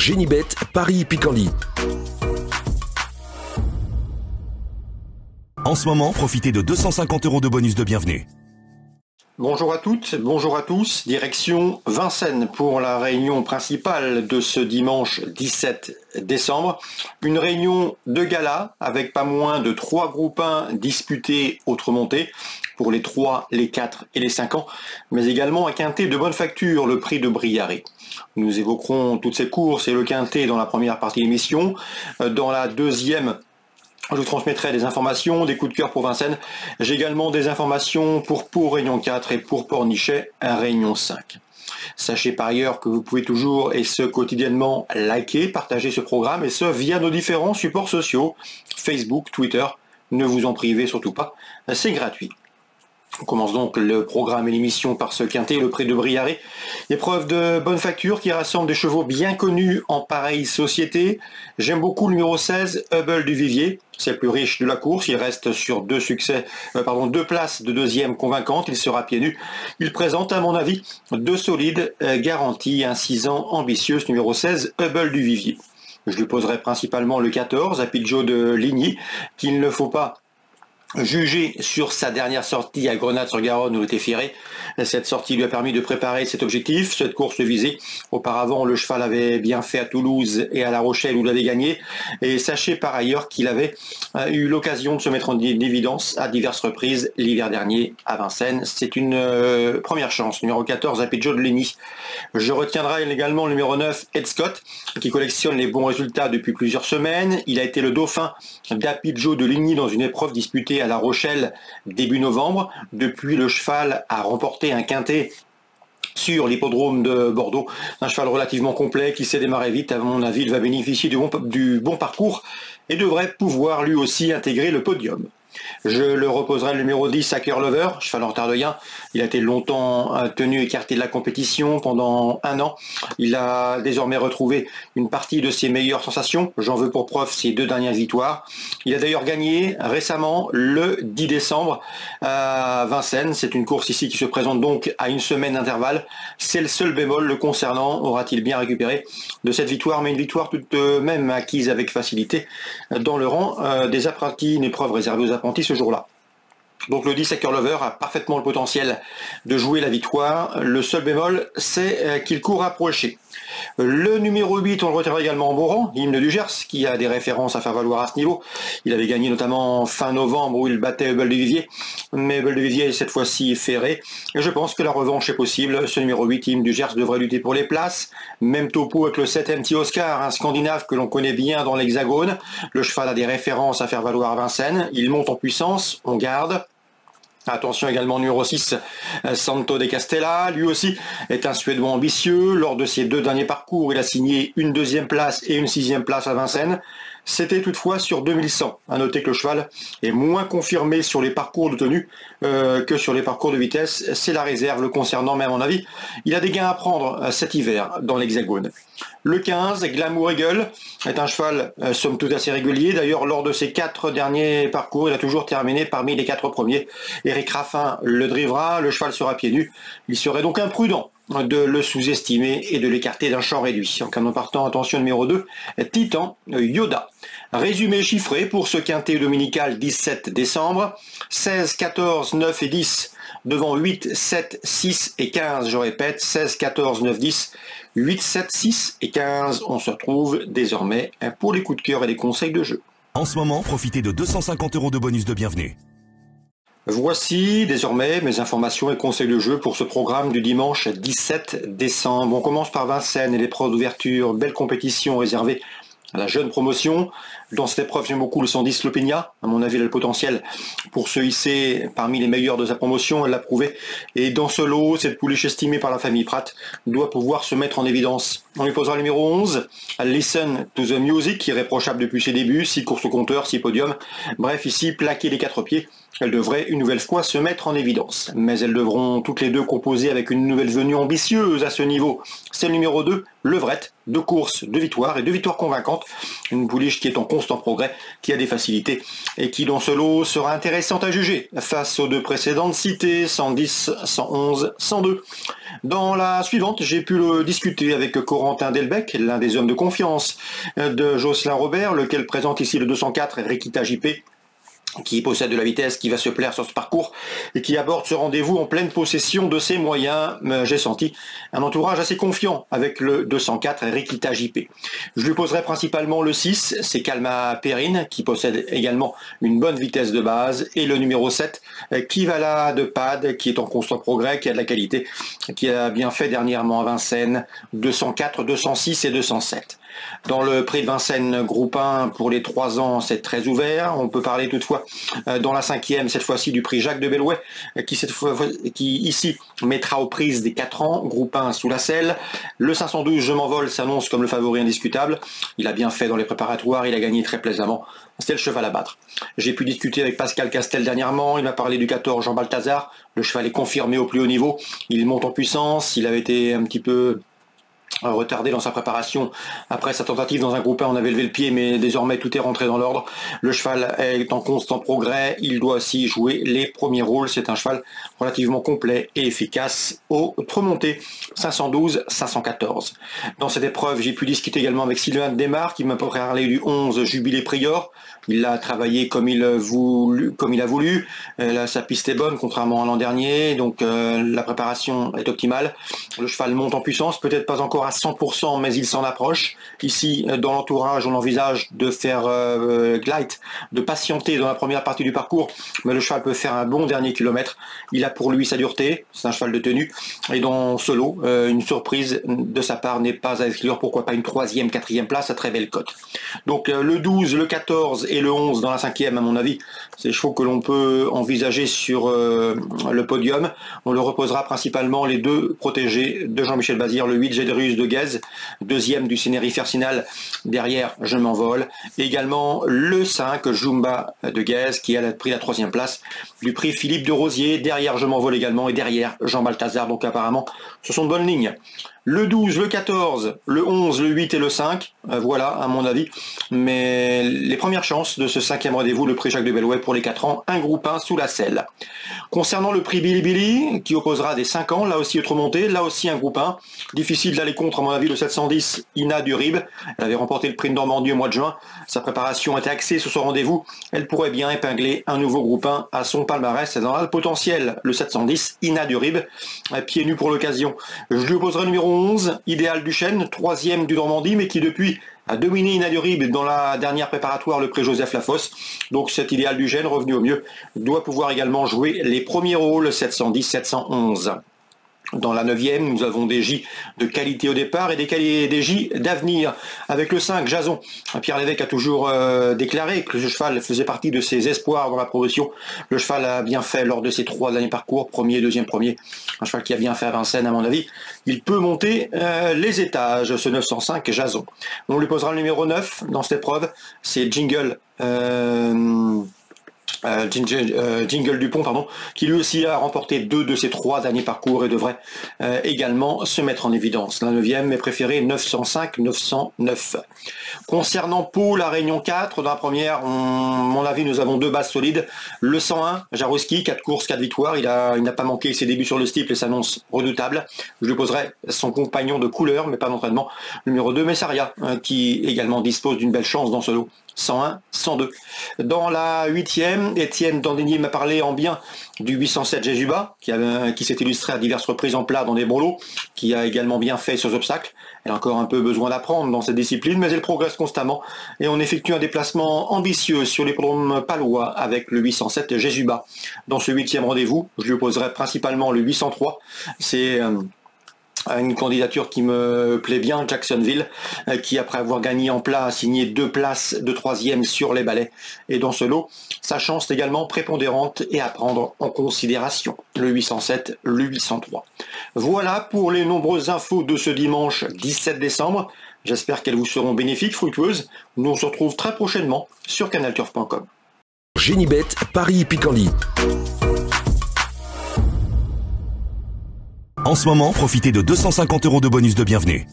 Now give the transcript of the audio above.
Génibet, Paris-Picanly. En ce moment, profitez de 250 € de bonus de bienvenue. Bonjour à toutes, bonjour à tous, direction Vincennes pour la réunion principale de ce dimanche 17 décembre. Une réunion de gala avec pas moins de 3 groupes 1 disputés autre montée pour les 3, les 4 et les 5 ans, mais également un quintet de bonne facture, le prix de Briaré. Nous évoquerons toutes ces courses et le quintet dans la première partie de l'émission. Dans la deuxième, je vous transmettrai des informations, des coups de cœur pour Vincennes. J'ai également des informations pour Pau Réunion 4 et pour Pornichet Réunion 5. Sachez par ailleurs que vous pouvez toujours, et ce quotidiennement, liker, partager ce programme, et ce via nos différents supports sociaux, Facebook, Twitter. Ne vous en privez surtout pas, c'est gratuit. On commence donc le programme et l'émission par ce quintet, le prix de Briaré. Épreuve de bonne facture qui rassemble des chevaux bien connus en pareille société. J'aime beaucoup le numéro 16, Hubble du Vivier. C'est le plus riche de la course. Il reste sur deux places de deuxième convaincantes. Il sera pieds nus. Il présente, à mon avis, deux solides garanties. Un 6 ans ambitieux, ce numéro 16, Hubble du Vivier. Je lui poserai principalement le 14, Apidjo de Ligny, qu'il ne faut pas jugé sur sa dernière sortie à Grenade-sur-Garonne où il était ferré. Cette sortie lui a permis de préparer cet objectif, cette course le visait. Auparavant, le cheval avait bien fait à Toulouse et à La Rochelle où il avait gagné. Et sachez par ailleurs qu'il avait eu l'occasion de se mettre en évidence à diverses reprises l'hiver dernier à Vincennes. C'est une première chance. Numéro 14, Apidjo de Ligny. Je retiendrai également le numéro 9, Ed Scott, qui collectionne les bons résultats depuis plusieurs semaines. Il a été le dauphin d'Apidjo de Ligny dans une épreuve disputée à La Rochelle début novembre. Depuis, le cheval a remporté un quintet sur l'hippodrome de Bordeaux. Un cheval relativement complet qui s'est démarré vite. À mon avis, il va bénéficier du bon parcours et devrait pouvoir lui aussi intégrer le podium. Je le reposerai le numéro 10 à Cœur Lover, cheval en retard de gain. Il a été longtemps tenu écarté de la compétition pendant un an. Il a désormais retrouvé une partie de ses meilleures sensations. J'en veux pour preuve ses 2 dernières victoires. Il a d'ailleurs gagné récemment le 10 décembre à Vincennes. C'est une course ici qui se présente donc à une semaine d'intervalle. C'est le seul bémol le concernant. Aura-t-il bien récupéré de cette victoire, mais une victoire toute de même acquise avec facilité dans le rang des apprentis, une épreuve réservée aux apprentis ce jour-là. Donc le 10 à Cœur Lover a parfaitement le potentiel de jouer la victoire. Le seul bémol, c'est qu'il court approché. Le numéro 8, on le retiendra également en bon rang, Hymne du Gers, qui a des références à faire valoir à ce niveau. Il avait gagné notamment fin novembre où il battait Hubble de Vivier, mais Hubble de Vivier est cette fois-ci ferré. Et je pense que la revanche est possible. Ce numéro 8, Hymne du Gers, devrait lutter pour les places. Même topo avec le 7 MT Oscar, un Scandinave que l'on connaît bien dans l'Hexagone. Le cheval a des références à faire valoir à Vincennes. Il monte en puissance, on garde. Attention également numéro 6, Santo de Castella, lui aussi est un Suédois ambitieux. Lors de ses 2 derniers parcours, il a signé une 2e place et une 6e place à Vincennes. C'était toutefois sur 2100. À noter que le cheval est moins confirmé sur les parcours de tenue que sur les parcours de vitesse. C'est la réserve le concernant, mais à mon avis, il a des gains à prendre cet hiver dans l'Hexagone. Le 15, Glamour Eagle, est un cheval somme toute assez régulier. D'ailleurs, lors de ses 4 derniers parcours, il a toujours terminé parmi les 4 premiers. Éric Raffin le drivera, le cheval sera pieds nus. Il serait donc imprudent de le sous-estimer et de l'écarter d'un champ réduit. En canon partant, attention numéro 2, Titan Yoda. Résumé chiffré pour ce quintet dominical 17 décembre. 16, 14, 9 et 10 devant 8, 7, 6 et 15. Je répète, 16, 14, 9, 10, 8, 7, 6 et 15. On se retrouve désormais pour les coups de cœur et les conseils de jeu. En ce moment, profitez de 250 € de bonus de bienvenue. Voici désormais mes informations et conseils de jeu pour ce programme du dimanche 17 décembre. On commence par Vincennes et l'épreuve d'ouverture, belle compétition réservée à la jeune promotion. Dans cette épreuve, j'aime beaucoup le 110 Lopinia. À mon avis, elle a le potentiel pour se hisser parmi les meilleurs de sa promotion, elle l'a prouvé. Et dans ce lot, cette pouliche estimée par la famille Pratt doit pouvoir se mettre en évidence. On lui posera le numéro 11, Listen to the Music, irréprochable depuis ses débuts, 6 courses au compteur, 6 podiums. Bref, ici, plaquer les 4 pieds. elles devraient une nouvelle fois se mettre en évidence. Mais elles devront toutes les deux composer avec une nouvelle venue ambitieuse à ce niveau. C'est le numéro 2, Levrette, 2 courses, 2 victoires et 2 victoires convaincantes. Une pouliche qui est en constant progrès, qui a des facilités et qui dans ce lot sera intéressante à juger face aux deux précédentes citées, 110, 111, 102. Dans la suivante, j'ai pu le discuter avec Corentin Delbecq, l'un des hommes de confiance de Jocelyn Robert, lequel présente ici le 204 Rikita JP, qui possède de la vitesse, qui va se plaire sur ce parcours et qui aborde ce rendez-vous en pleine possession de ses moyens. J'ai senti un entourage assez confiant avec le 204 Rikita JP. Je lui poserai principalement le 6, c'est Kalma Perrine, qui possède également une bonne vitesse de base, et le numéro 7, Kivala de Pad, qui est en constant progrès, qui a de la qualité, qui a bien fait dernièrement à Vincennes, 204, 206 et 207. Dans le prix de Vincennes groupe 1 pour les 3 ans, c'est très ouvert. On peut parler toutefois dans la 5e, cette fois-ci du prix Jacques de Bellouet, qui ici mettra aux prises des 4 ans, groupe 1 sous la selle. Le 512, Je m'envole, s'annonce comme le favori indiscutable. Il a bien fait dans les préparatoires, il a gagné très plaisamment. C'était le cheval à battre. J'ai pu discuter avec Pascal Castel dernièrement, il m'a parlé du 14 Jean Balthazar. Le cheval est confirmé au plus haut niveau, il monte en puissance, il avait été un petit peu retardé dans sa préparation. Après sa tentative dans un groupe 1, on avait levé le pied, mais désormais tout est rentré dans l'ordre. Le cheval est en constant progrès, il doit aussi jouer les premiers rôles. C'est un cheval relativement complet et efficace aux remontées. 512, 514. Dans cette épreuve, j'ai pu discuter également avec Sylvain Desmar, qui m'a parlé du 11 Jubilé Prior. Il l'a travaillé comme il a voulu. Sa piste est bonne, contrairement à l'an dernier, donc la préparation est optimale. Le cheval monte en puissance, peut-être pas encore à 100%, mais il s'en approche. Ici, dans l'entourage, on envisage de faire glide, de patienter dans la première partie du parcours, mais le cheval peut faire un bon dernier kilomètre. Il a pour lui sa dureté, c'est un cheval de tenue, et dans ce lot, une surprise de sa part n'est pas à exclure. Pourquoi pas une 3e, 4e place à très belle cote. Donc le 12, le 14 et le 11 dans la 5e, à mon avis, c'est les chevaux que l'on peut envisager sur le podium. On le reposera principalement les 2 protégés de Jean-Michel Bazir, le 8 Gédérus de Guèze, 2e du Scénéry Fercinal, derrière Je m'envole, et également le 5 Jumba de Guèze, qui a pris la 3e place du prix Philippe de Rosier, derrière Je m'envole également, et derrière Jean Balthazar. Donc apparemment, ce sont de bonnes lignes. Le 12, le 14, le 11, le 8 et le 5, voilà à mon avis. Mais les premières chances de ce 5e rendez-vous, le prix Jacques de Bellouet pour les 4 ans, un groupe 1 sous la selle. Concernant le prix Billy Billy, qui opposera des 5 ans, là aussi autre montée, là aussi un groupe 1. Difficile d'aller contre à mon avis le 710 Ina Durib. Elle avait remporté le prix de Normandie au mois de juin. Sa préparation était axée sur ce rendez-vous. Elle pourrait bien épingler un nouveau groupe 1 à son palmarès. Elle en a le potentiel, le 710 Ina Durib, pieds nus pour l'occasion. Je lui opposerai le numéro 11, Idéal Duchesne, 3e du Normandie, mais qui depuis a dominé Ina Durib dans la dernière préparatoire, le prix Joseph Lafosse. Donc cet Idéal Duchesne, revenu au mieux, doit pouvoir également jouer les premiers rôles, 710, 711. Dans la 9e, nous avons des J de qualité au départ et des J d'avenir. Avec le 5, Jason. Pierre Lévesque a toujours déclaré que le cheval faisait partie de ses espoirs dans la progression. Le cheval a bien fait lors de ses 3 derniers parcours, premier, deuxième, premier. Un cheval qui a bien fait à Vincennes, à mon avis. Il peut monter les étages, ce 905 Jason. On lui posera le numéro 9 dans cette épreuve. C'est Jingle. Jingle Dupont, pardon, qui lui aussi a remporté 2 de ses 3 derniers parcours et devrait également se mettre en évidence. La 9e, mes préférés, 905, 909. Concernant Pau, la Réunion 4, dans la première, mon avis, nous avons 2 bases solides. Le 101, Jarouski, 4 courses, 4 victoires. Il n'a pas manqué ses débuts sur le steeple et s'annonce redoutable. Je lui poserai son compagnon de couleur, mais pas d'entraînement. Numéro 2, Messaria, qui également dispose d'une belle chance dans ce lot. 101, 102. Dans la 8e, Étienne Dandinier m'a parlé en bien du 807 Jésuba, qui s'est illustré à diverses reprises en plat dans des bons lots, qui a également bien fait sur obstacles. Elle a encore un peu besoin d'apprendre dans cette discipline, mais elle progresse constamment. Et on effectue un déplacement ambitieux sur l'hippodrome palois avec le 807 Jésuba. Dans ce 8e rendez-vous, je lui opposerai principalement le 803. C'est une candidature qui me plaît bien, Jacksonville, qui après avoir gagné en plat a signé 2 places de 3e sur les balais. Et dans ce lot, sa chance est également prépondérante et à prendre en considération. Le 807, le 803. Voilà pour les nombreuses infos de ce dimanche 17 décembre. J'espère qu'elles vous seront bénéfiques, fructueuses. Nous on se retrouve très prochainement sur canalturf.com. Génibet, Paris Picanly. En ce moment, profitez de 250 € de bonus de bienvenue.